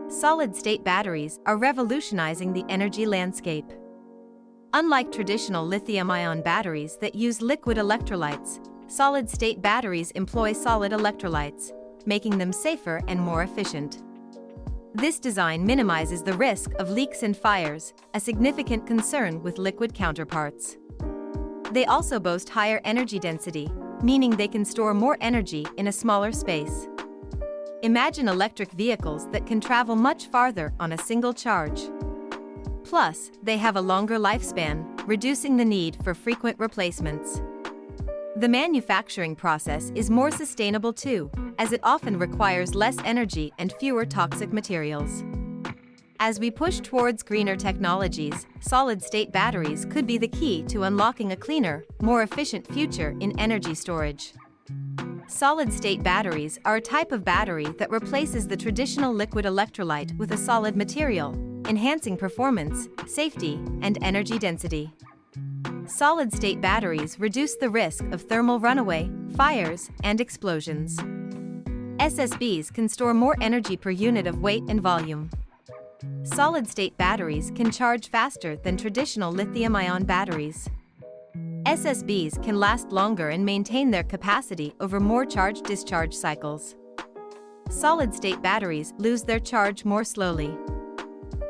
Solid-state batteries are revolutionizing the energy landscape. Unlike traditional lithium-ion batteries that use liquid electrolytes, solid-state batteries employ solid electrolytes, making them safer and more efficient. This design minimizes the risk of leaks and fires, a significant concern with liquid counterparts. They also boast higher energy density, meaning they can store more energy in a smaller space. Imagine electric vehicles that can travel much farther on a single charge. Plus, they have a longer lifespan, reducing the need for frequent replacements. The manufacturing process is more sustainable too, as it often requires less energy and fewer toxic materials. As we push towards greener technologies, solid-state batteries could be the key to unlocking a cleaner, more efficient future in energy storage. Solid-state batteries are a type of battery that replaces the traditional liquid electrolyte with a solid material, enhancing performance, safety, and energy density. Solid-state batteries reduce the risk of thermal runaway, fires, and explosions. SSBs can store more energy per unit of weight and volume. Solid-state batteries can charge faster than traditional lithium-ion batteries. SSBs can last longer and maintain their capacity over more charge-discharge cycles. Solid-state batteries lose their charge more slowly.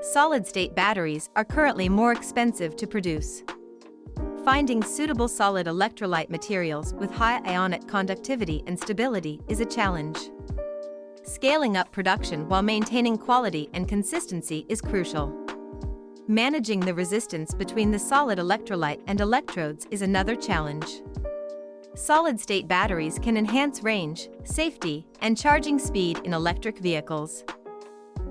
Solid-state batteries are currently more expensive to produce. Finding suitable solid electrolyte materials with high ionic conductivity and stability is a challenge. Scaling up production while maintaining quality and consistency is crucial. Managing the resistance between the solid electrolyte and electrodes is another challenge. Solid-state batteries can enhance range, safety, and charging speed in electric vehicles.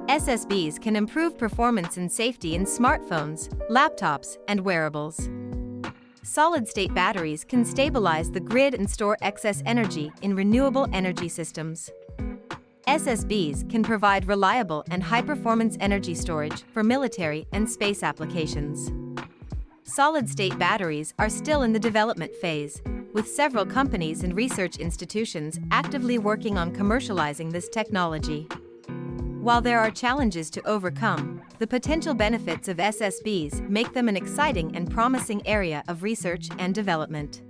SSBs can improve performance and safety in smartphones, laptops, and wearables. Solid-state batteries can stabilize the grid and store excess energy in renewable energy systems. SSBs can provide reliable and high-performance energy storage for military and space applications. Solid-state batteries are still in the development phase, with several companies and research institutions actively working on commercializing this technology. While there are challenges to overcome, the potential benefits of SSBs make them an exciting and promising area of research and development.